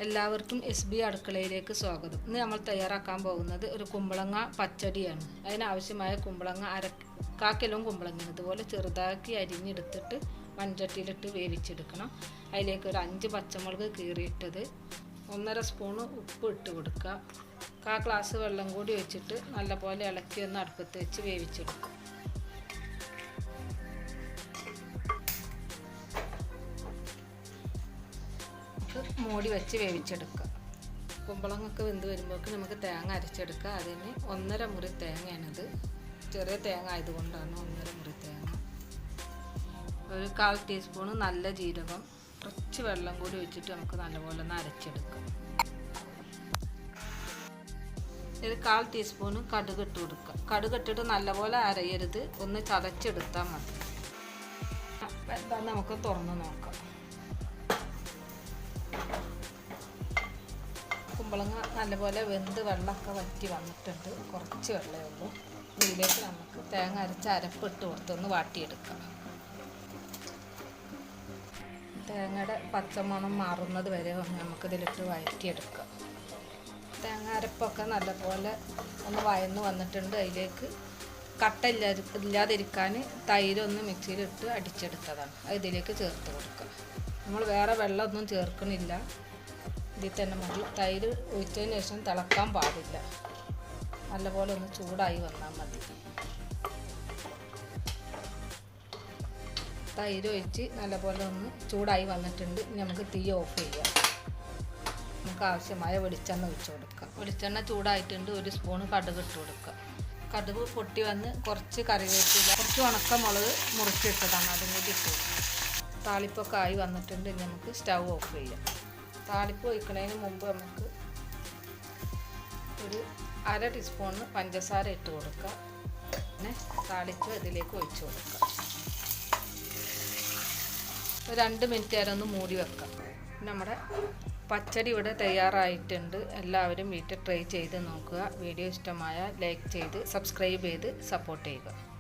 എല്ലാവർക്കും SB അടുക്കളയിലേക്ക് സ്വാഗതം. ഇന്ന് നമ്മൾ തയ്യാറാക്കാൻ പോകുന്നത് ഒരു കുമ്പളങ്ങ പച്ചടിയാണ്. അതിനാവശ്യമായ കുമ്പളങ്ങ 1/4 കിലോ കുമ്പളങ്ങ ഇതുപോലെ ചെറുതാക്കി അരിഞ്ഞെടുത്തിട്ട് മൺചട്ടിയിലിട്ട് വേവിച്ചെടുക്കണം. അതിലേക്ക് ഒരു 5 പച്ചമുളക് കീറിയിട്ടത്, 1.5 സ്പൂൺ ഉപ്പ് ഇട്ട് കൊടുക്കുക. 1/4 ഗ്ലാസ് വെള്ളം കൂടി വെച്ചിട്ട് നല്ലപോലെ ഇളക്കി ഒന്ന് അടുപ്പത്ത് വെച്ച് വേവിച്ചെടുക്കുക. മൂടി വെച്ച് വേവിച്ചെടുക്കുക. കുമ്പളങ്ങൊക്കെ വെന്ത് വരുമ്പോഴേക്ക് നമുക്ക് തേങ്ങ അരച്ചെടുക്കുക. അതിന് 1.5 മുറി തേങ്ങയാണിത്. ചെറിയ തേങ്ങ ആയതുകൊണ്ടാണ് 1.5 മുറി തേങ്ങ. ഒരു 1/4 ടീസ്പൂൺ നല്ല ജീരകം, കുറച്ച് വെള്ളം കൂടി വെച്ചിട്ട് നമുക്ക് നല്ലപോലെ ഒന്ന് അരച്ചെടുക്കാം. ഒരു 1/4 ടീസ്പൂൺ കടുക് ഇട്ട് കൊടുക്കുക. കടുക് ഇട്ടിട്ട് നല്ലപോലെ അരയരുത്, ഒന്ന് ചതച്ചെടുത്താൽ മതി. എന്താ നമുക്ക് തുറന്ന് നോക്കാം. കുമ്പളങ്ങ നല്ലപോലെ വെന്ത് വെള്ളമൊക്കെ വറ്റി വന്നിട്ടുണ്ട്. കുറച്ച് വെള്ളമേ ഉള്ളൂ. ഇതിലേക്ക് നമുക്ക് തേങ്ങ അരച്ച് അരപ്പിട്ട് കൊടുത്തൊന്ന് വാട്ടിയെടുക്കാം. തേങ്ങയുടെ പച്ചമണം മാറുന്നത് വരെ നമുക്കിതിലിട്ട് വഴറ്റിയെടുക്കാം. തേങ്ങ അരപ്പൊക്കെ നല്ലപോലെ ഒന്ന് വഴന്ന് വന്നിട്ടുണ്ട്. അതിലേക്ക് കട്ട ഇല്ലാതിരിക്കാൻ തൈരൊന്ന് മിക്സിയിലിട്ട് അടിച്ചെടുത്തതാണ്. അത് ഇതിലേക്ക് ചേർത്ത് കൊടുക്കുക. നമ്മൾ വേറെ വെള്ളമൊന്നും ചേർക്കണില്ല. ഇതിൽ തന്നെ മതി. തൈര് ഒഴിച്ചതിന് ശേഷം തിളക്കാൻ പാടില്ല. നല്ലപോലെ ഒന്ന് ചൂടായി വന്നാൽ മതി. തൈര് ഒഴിച്ച് നല്ലപോലെ ഒന്ന് ചൂടായി വന്നിട്ടുണ്ട്. ഇനി നമുക്ക് തീ ഓഫ് ചെയ്യാം. നമുക്ക് ആവശ്യമായ വെളിച്ചെണ്ണ ഒഴിച്ച് കൊടുക്കാം. വെളിച്ചെണ്ണ ചൂടായിട്ടുണ്ട്. 1 സ്പൂൺ കടുക് ഇട്ട് കൊടുക്കുക. കടുക് പൊട്ടി വന്ന് കുറച്ച് കറിവേപ്പില, കുറച്ച് ഉണക്കമുളക് മുറിച്ചിട്ടതാണ്, അതും കൂടി ഇട്ട് കൊടുക്കുക. താളിപ്പൊക്കെ ആയി വന്നിട്ടുണ്ട്. ഇനി നമുക്ക് സ്റ്റൗ ഓഫ് ചെയ്യാം. താളിപ്പ് ഒഴിക്കുന്നതിന് മുമ്പ് നമുക്ക് ഒരു 1/2 ടീസ്പൂൺ പഞ്ചസാര ഇട്ട് കൊടുക്കുക. പിന്നെ താളിപ്പ് ഇതിലേക്ക് ഒഴിച്ച് കൊടുക്കുക. ഒരു 2 മിനിറ്റ് നേരം ഒന്ന് മൂടി വെക്കാം. നമ്മുടെ പച്ചടി ഇവിടെ തയ്യാറായിട്ടുണ്ട്. എല്ലാവരും വീട്ടിൽ ട്രൈ ചെയ്ത് നോക്കുക. വീഡിയോ ഇഷ്ടമായാൽ ലൈക്ക് ചെയ്ത് സബ്സ്ക്രൈബ് ചെയ്ത് സപ്പോർട്ട് ചെയ്യുക.